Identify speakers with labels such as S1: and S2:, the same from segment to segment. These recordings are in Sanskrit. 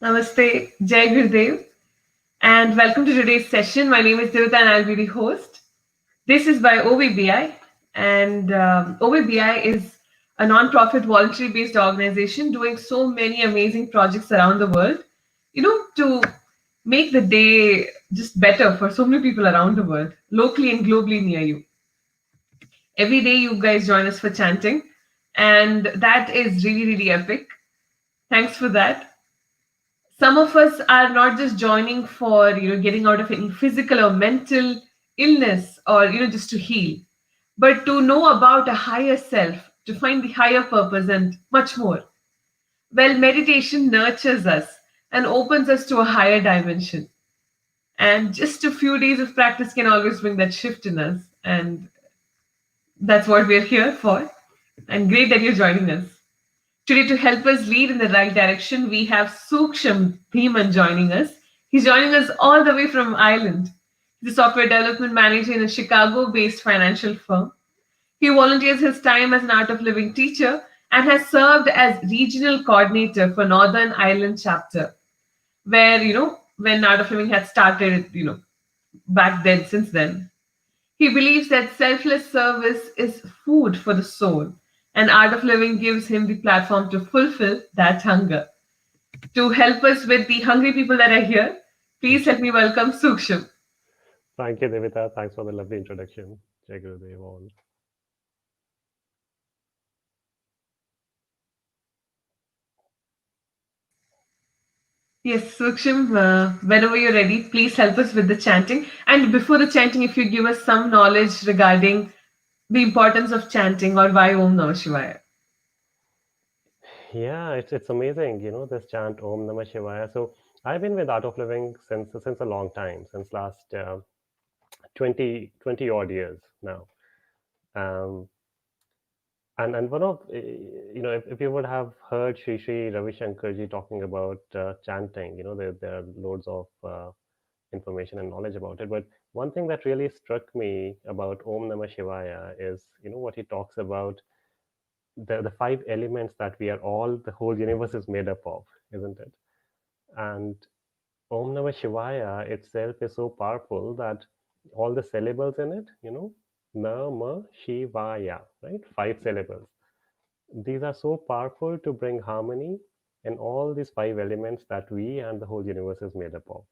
S1: Namaste, Jai Gurudev, and welcome to today's session. My name is Devita and I'll be the host. This is by OVBI, and OVBI is a non-profit voluntary-based organization doing so many amazing projects around the world, to make the day just better for so many people around the world, locally and globally near you. Every day you guys join us for chanting, and that is really, really epic. Thanks for that. Some of us are not just joining for getting out of any physical or mental illness or just to heal, but to know about a higher self, to find the higher purpose and much more. Well, meditation nurtures us and opens us to a higher dimension, and just a few days of practice can always bring that shift in us, and that's what we're here for. And great that you're joining us today. To help us lead in the right direction, we have Sooksham Dhiman joining us. He's joining us all the way from Ireland. He's a software development manager in a Chicago based financial firm. He volunteers his time as an Art of Living teacher and has served as regional coordinator for Northern Ireland chapter, where, when Art of Living had started, back then, since then. He believes that selfless service is food for the soul, and Art of Living gives him the platform to fulfill that hunger. To help us with the hungry people that are here, please let me welcome Sooksham.
S2: Thank you, Devita. Thanks for the lovely introduction. Jai Gurudev all.
S1: Yes, Sooksham, whenever you're ready, please help us with the chanting. And before the chanting, if you give us some knowledge regarding the importance of chanting or why Om Namah Shivaya.
S2: Yeah, it's amazing, this chant Om Namah Shivaya. So I've been with Art of Living since a long time, since last 20 odd years now. Um, and one of if you would have heard Sri Ravi Shankarji talking about chanting, there are loads of information and knowledge about it. But one thing that really struck me about Om Namah Shivaya is, what he talks about, the five elements that the whole universe is made up of, isn't it? And Om Namah Shivaya itself is so powerful that all the syllables in it, Nama Shivaya, right? Five syllables. These are so powerful to bring harmony in all these five elements that we and the whole universe is made up of.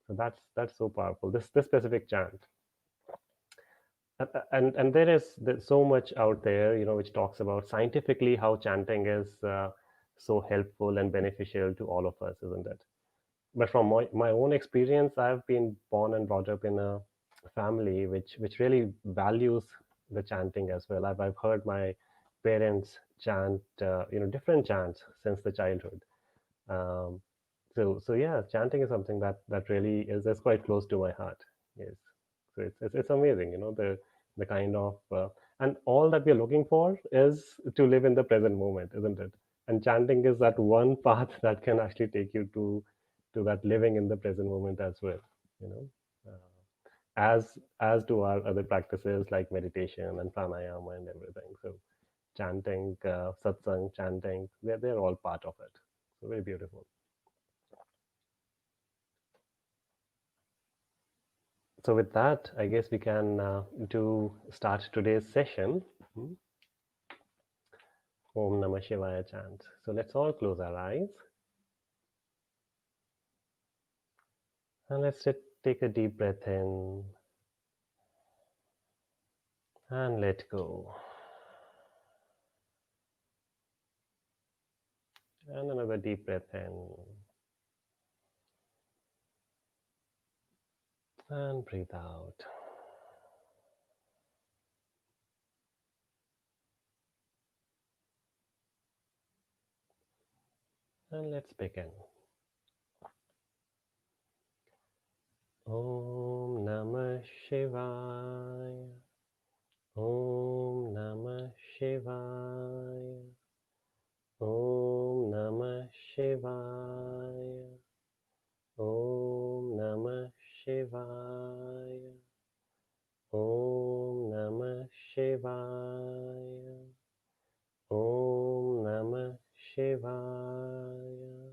S2: So that's so powerful. This specific chant. And there's so much out there, which talks about scientifically how chanting is so helpful and beneficial to all of us, isn't it? But from my own experience, I've been born and brought up in a family which really values the chanting as well. I've heard my parents chant different chants since the childhood. um, so yeah, chanting is something that really is quite close to my heart. Yes. So it's amazing, the kind of and all that we're looking for is to live in the present moment, isn't it? And chanting is that one path that can actually take you to that living in the present moment as well, you know as do our other practices like meditation and pranayama and everything. So chanting, satsang, chanting, they're all part of it. So very beautiful. So with that, I guess we can do start today's session. Hmm. Om Namah Shivaya chant. So let's all close our eyes and let's take a deep breath in and let go. And another deep breath in and breathe out. And let's begin. Om Namah Shivaya. Om Namah Shivaya. Om Namah Shivaya. Om Namah Shivaya. Om Namah Shivaya. Om Namah Shivaya.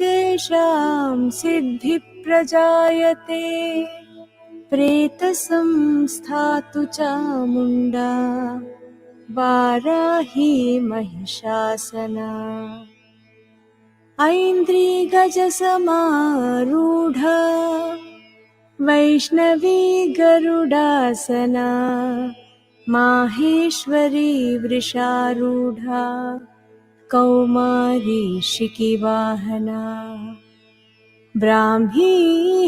S3: तेषां सिद्धिप्रजायते प्रेतसंस्थातु चामुण्डा वाराही महिषासना ऐन्द्रिगजसमारूढा वैष्णवी गरुडासना माहेश्वरी वृषारूढा कौमारी शिखिवाहना ब्राह्मी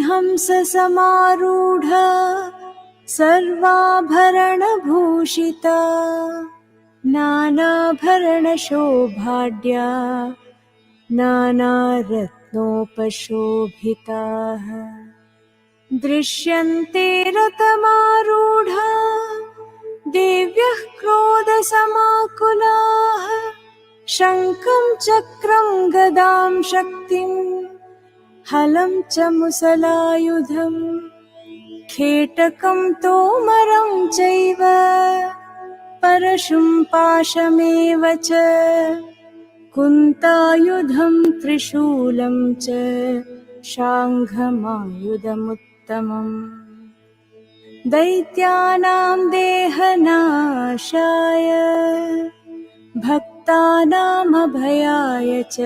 S3: हंससमारूढा सर्वाभरणभूषिता नानाभरणशोभाढ्या नानारत्नोपशोभिताः दृश्यन्ते रथमारूढा देव्यः क्रोधसमाकुलाः शङ्खं चक्रं गदां शक्तिं हलं च मुसलायुधं खेटकं तोमरं चैव परशुं पाशमेव च कुन्तायुधं त्रिशूलं च शाङ्घमायुधमुत्तमम् दैत्यानां देहनाशाय भक्तानामभयाय च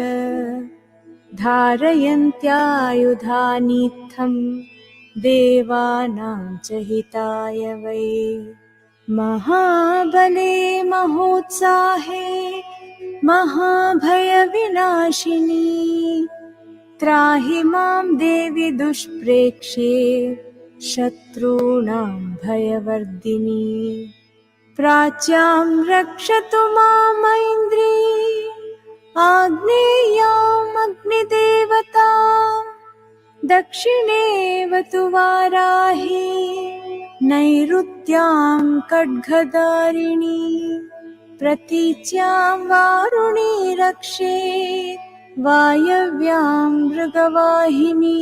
S3: धारयन्त्यायुधानीत्थं देवानां च हिताय वै महाबले महोत्साहे महाभयविनाशिनी त्राहि मां देवि दुष्प्रेक्ष्ये शत्रूणां भयवर्धिनी प्राच्यां रक्षतु मामैन्द्री आग्नेयाम् अग्निदेवता दक्षिणेवतु वाराही नैऋत्यां खड्गधारिणी प्रतीच्यां वारुणी रक्षेत् वायव्यां मृगवाहिनी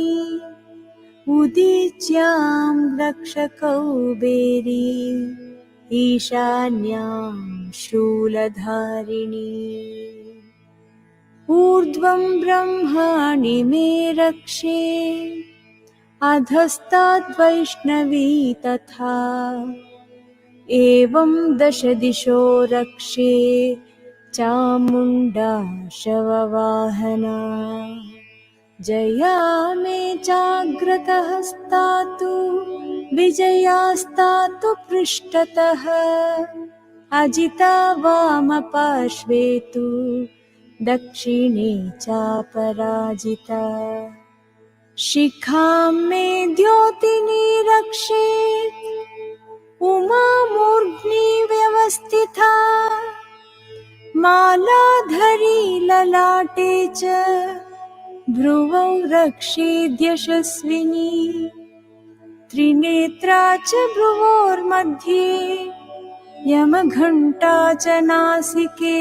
S3: उदीच्यां रक्षकौबेरी ईशान्यां शूलधारिणी ऊर्ध्वं ब्रह्माणि मे रक्षे अधस्ताद्वैष्णवी तथा एवं दश दिशो रक्षे चामुण्डा शववाहना जया मे जाग्रतः स्तातु विजयास्तातु पृष्ठतः अजिता वामपार्श्वे तु दक्षिणे चापराजिता शिखां मे द्योतिनी रक्षेत् उमा मूर्ध्नि व्यवस्थिता मालाधरी ललाटे च भ्रुवौ रक्षेद्यशस्विनी त्रिनेत्रा च भ्रुवोर्मध्ये यमघण्टा च नासिके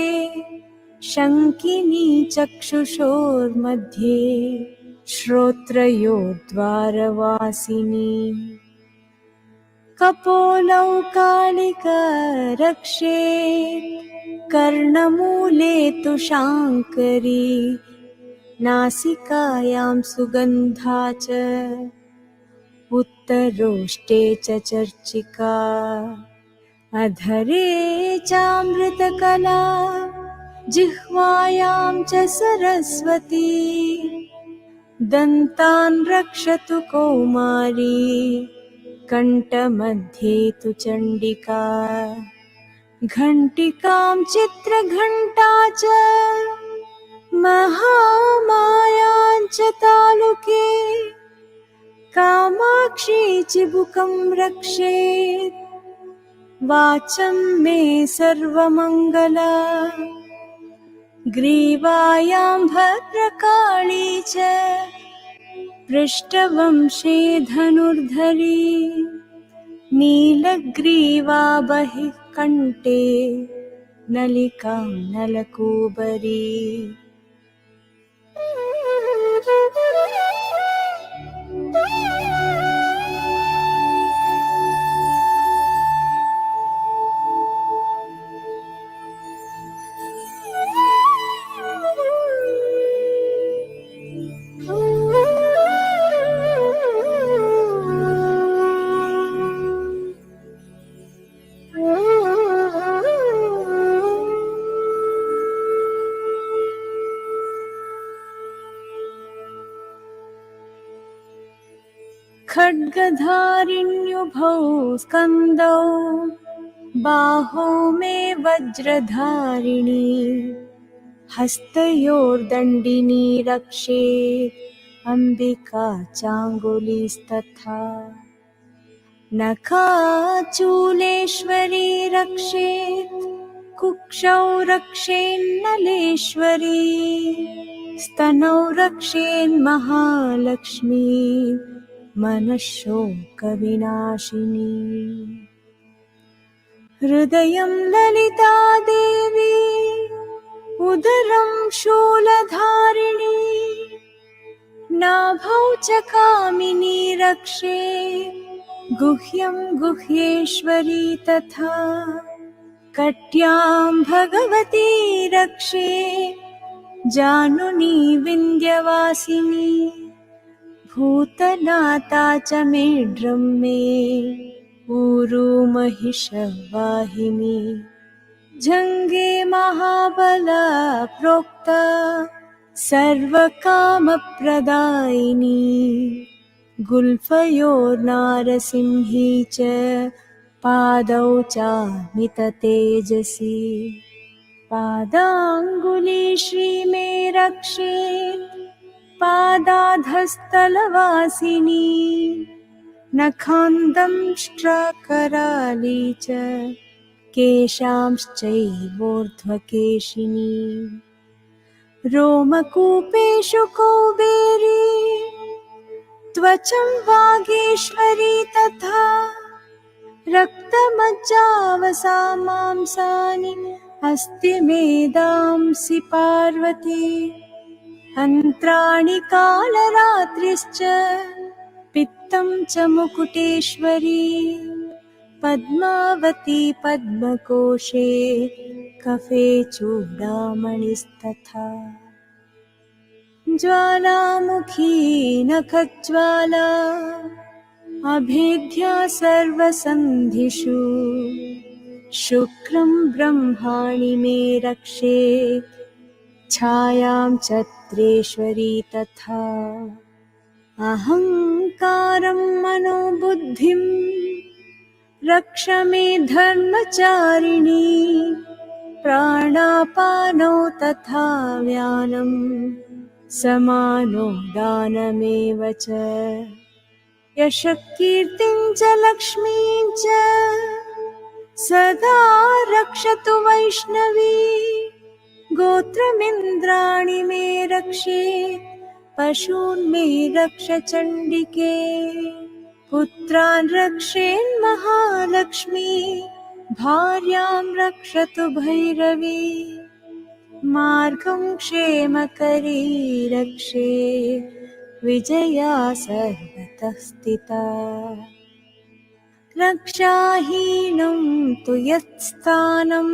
S3: शङ्किनी चक्षुषोर्मध्ये श्रोत्रयोर्द्वारवासिनी कपोलौ कालिका रक्षेत् कर्णमूले तु शाङ्करी नासिकायां सुगन्धा च उत्तरोष्टे च चर्चिका अधरे चामृतकला जिह्वायां च सरस्वती दन्तान् रक्षतु कौमारी कण्ठमध्ये तु चण्डिका घण्टिकां चित्रघण्टा च महामायां च तालुके कामाक्षी चिबुकं रक्षेत् वाचं मे सर्वमङ्गला ग्रीवायां भद्रकाली च पृष्ठवंशे धनुर्धरी नीलग्रीवा बहिः कण्ठे नलिकां नलकूबरी खड्गधारिण्युभौ स्कन्दौ बाहौ मे वज्रधारिणी हस्तयोर्दण्डिनी रक्षे अम्बिका चाङ्गुलीस्तथा नखाचूलेश्वरी रक्षेत् कुक्षौ रक्षेन्नलेश्वरी स्तनौ रक्षेन्महालक्ष्मी मनःशोकविनाशिनी हृदयं ललिता देवी उदरं शूलधारिणी नाभौ च कामिनी रक्षे गुह्यं गुह्येश्वरी तथा कट्यां भगवती रक्षे जानुनी विन्ध्यवासिनी भूतनाथा च मेढ्रं मे ऊरू महिषवाहिनी जङ्गे महाबला प्रोक्ता सर्वकामप्रदायिनी गुल्फयोर्नारसिंही च पादौ चामिततेजसी पादाङ्गुली श्रीमे रक्षेत् पादाधस्तलवासिनी नखान्दंष्ट्राकराली च केशांश्चैवोर्ध्वकेशिनी रोमकूपेषु कौबेरी त्वचं वागीश्वरी तथा रक्तमज्जावसा मांसानि अस्ति मेदांसि पार्वती अन्त्राणि कालरात्रिश्च पित्तं च मुकुटेश्वरी पद्मावती पद्मकोशे कफे चूडामणिस्तथा ज्वालामुखी नखज्वाला अभेद्या सर्वसन्धिषु शुक्रं ब्रह्माणि मे रक्षेत् छायां चत्रेश्वरी तथा अहङ्कारं मनोबुद्धिं रक्ष मे धर्मचारिणी प्राणापानौ तथा व्यानं समानो दानमेव च यशकीर्तिं च लक्ष्मीं च सदा रक्षतु वैष्णवी गोत्रमिन्द्राणि मे रक्षेत् पशून् मे रक्ष चण्डिके पुत्रान् रक्षेन्महालक्ष्मी भार्यां रक्षतु भैरवी मार्गं क्षेमकरी रक्षे विजया सर्वतः स्थिता रक्षाहीनं तु यत्स्थानं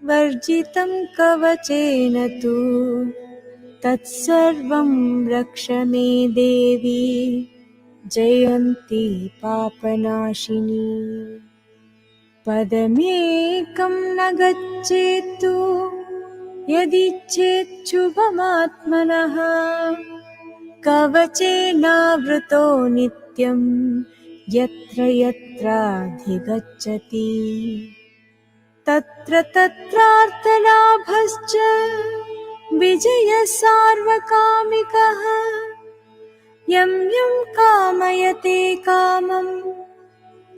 S3: वर्जितं कवचेन तु तत्सर्वं रक्ष मे देवी जयन्ती पापनाशिनी पदमेकं न गच्छेत्तु यदिच्छेच्छुभमात्मनः कवचेनावृतो नित्यं यत्र यत्राधिगच्छति तत्र तत्रार्थलाभश्च विजयः सार्वकामिकः यं यं कामयते कामं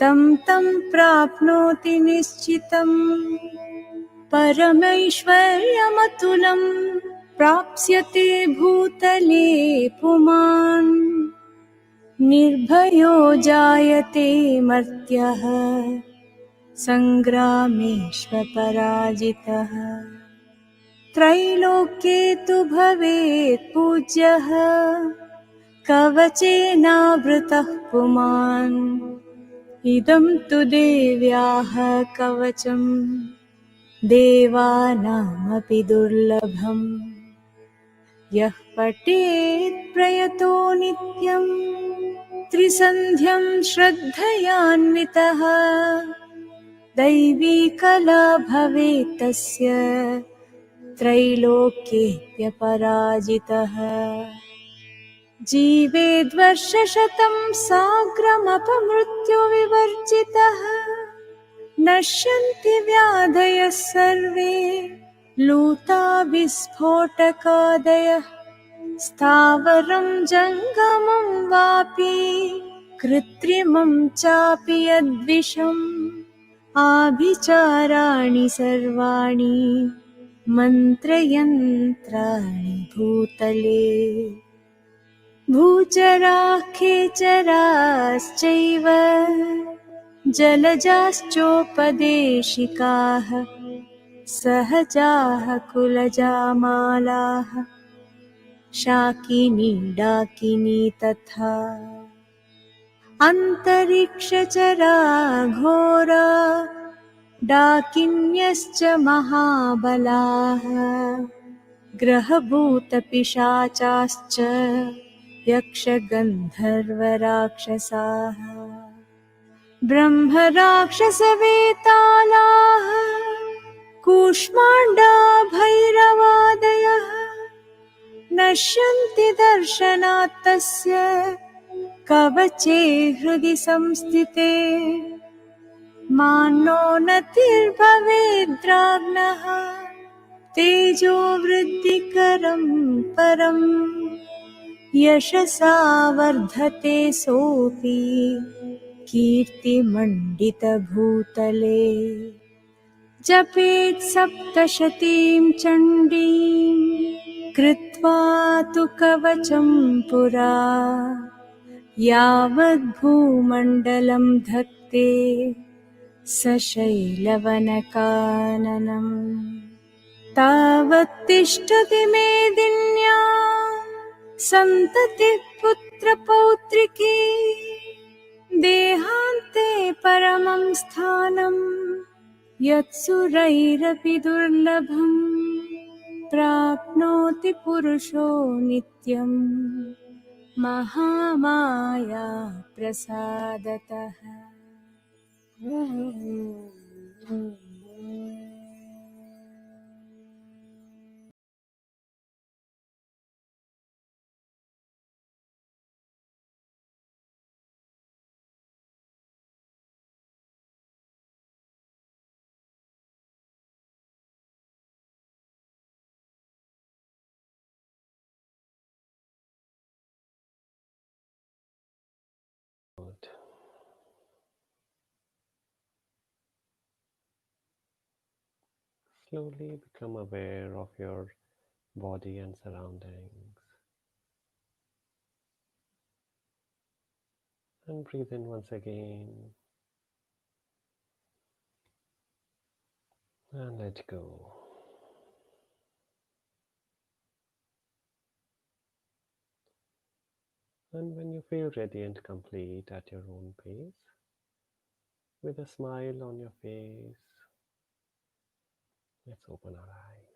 S3: तं तं प्राप्नोति निश्चितम् परमैश्वर्यमतुलं प्राप्स्यते भूतले पुमान् निर्भयो जायते मर्त्यः सङ्ग्रामेष्वपराजितः त्रैलोक्ये तु भवेत् पूज्यः कवचेनावृतः पुमान् इदं तु देव्याः कवचं देवानामपि दुर्लभम् यः पठेत् प्रयतो नित्यं त्रिसन्ध्यं श्रद्धयान्वितः दैवी कला भवेत् तस्य त्रैलोक्येऽप्यपराजितः जीवेद्वर्षशतं साग्रमपमृत्युविवर्जितः नश्यन्ति व्याधयः सर्वे लूता विस्फोटकादयः स्थावरं जङ्गमं वापि कृत्रिमं चापि यद्विषम् आभिचाराणि सर्वाणि मन्त्रयन्त्राणि भूतले भूचराः खेचराश्चैव जलजाश्चोपदेशिकाः सहजाः कुलजामालाः शाकिनी डाकिनी तथा अन्तरिक्षचराघोरा डाकिन्यश्च महाबलाः ग्रहभूतपिशाचाश्च यक्षगन्धर्वराक्षसाः ब्रह्मराक्षसवेतालाः कूष्माण्डा भैरवादयः नश्यन्ति दर्शनात् तस्य कवचे हृदि संस्थिते मानो नतिर्भवेद्राग्नः तेजो वृद्धिकरं परम् यशसा वर्धते सोऽपि कीर्तिमण्डितभूतले जपेत् सप्तशतीं चण्डीं कृत्वा तु कवचं पुरा यावद्भूमण्डलं धत्ते सशैलवनकाननम् तावत् तिष्ठति मेदिन्या सन्ततिः पुत्रपौत्रिकी देहान्ते परमं स्थानं यत्सुरैरपि दुर्लभम् प्राप्नोति पुरुषो नित्यम् महामाया प्रसादतः।
S2: Slowly become aware of your body and surroundings. And breathe in once again. And let go. And when you feel ready and complete at your own pace, with a smile on your face, let's open our eyes.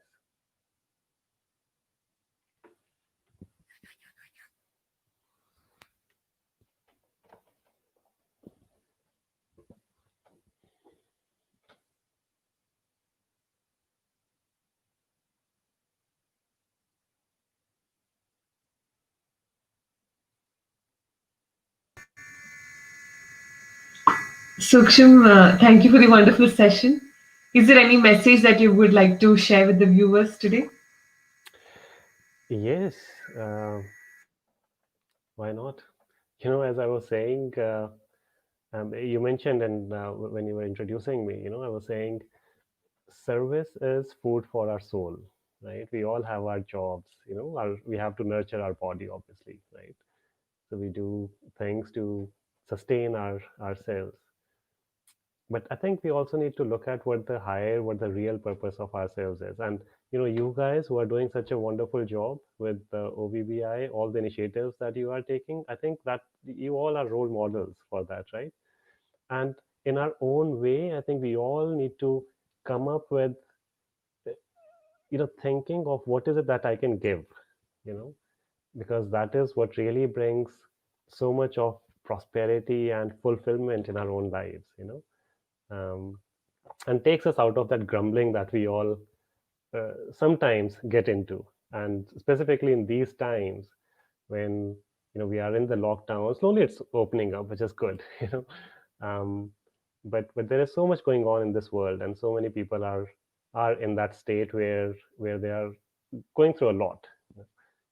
S1: Sooksham, thank you for the wonderful session. Is there any message that you would like to share with the viewers today?
S2: Yes, why not? As I was saying, you mentioned, and when you were introducing me, I was saying service is food for our soul, right? We all have our jobs, we have to nurture our body, obviously, right? So we do things to sustain ourselves. But I think we also need to look at what the real purpose of ourselves is. And you guys who are doing such a wonderful job with the OVBI, all the initiatives that you are taking, I think that you all are role models for that, right? And in our own way, I think we all need to come up with thinking of what is it that I can give, you know because that is what really brings so much of prosperity and fulfillment in our own lives, um, and takes us out of that grumbling that we all sometimes get into. And specifically in these times when we are in the lockdown. Slowly it's opening up, which is good. Um, but there is so much going on in this world, and so many people are in that state where they are going through a lot.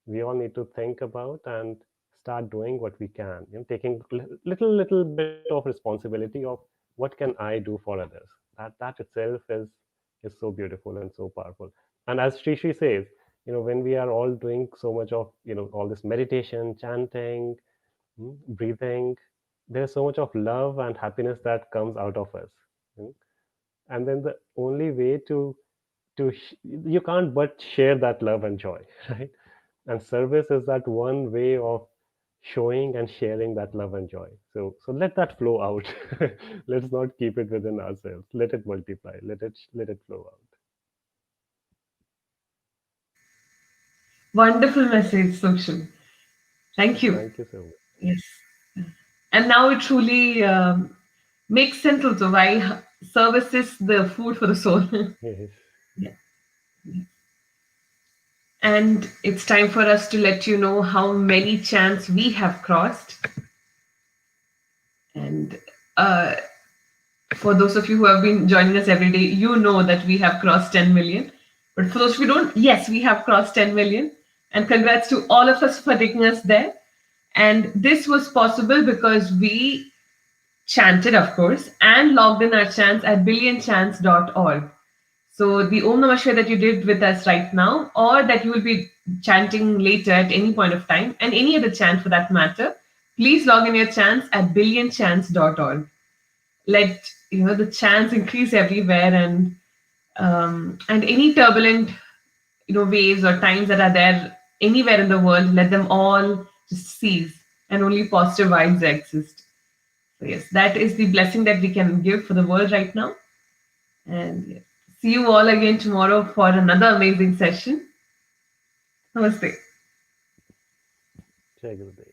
S2: We all need to think about and start doing what we can, taking little bit of responsibility of what can I do for others. That itself is so beautiful and so powerful. And as Shri says, when we are all doing so much of all this meditation, chanting, breathing, there's so much of love and happiness that comes out of us. mm. And then the only way you can't but share that love and joy, right? And service is that one way of showing and sharing that love and joy. So let that flow out. Let's not keep it within ourselves. Let it multiply. Let it flow out.
S1: Wonderful message, Sooksham. Thank you.
S2: Thank you so much.
S1: Yes. And now it truly makes sense also why service is the food for the soul.
S2: Yes.
S1: Yeah. And it's time for us to let you know how many chants we have crossed. And for those of you who have been joining us every day, you know that we have crossed 10 million. But for those of you who don't, yes, we have crossed 10 million. And congrats to all of us for taking us there. And this was possible because we chanted, of course, and logged in our chants at billionchants.org. So the Om Namah Shivaya that you did with us right now, or that you will be chanting later at any point of time, and any other chant for that matter, please log in your chants at billionchants.org. Let the chants increase everywhere, and any turbulent waves or times that are there anywhere in the world, let them all just cease, and only positive vibes exist. So yes, that is the blessing that we can give for the world right now. And yes, see you all again tomorrow for another amazing session. Namaste.
S2: Jai Gurudev.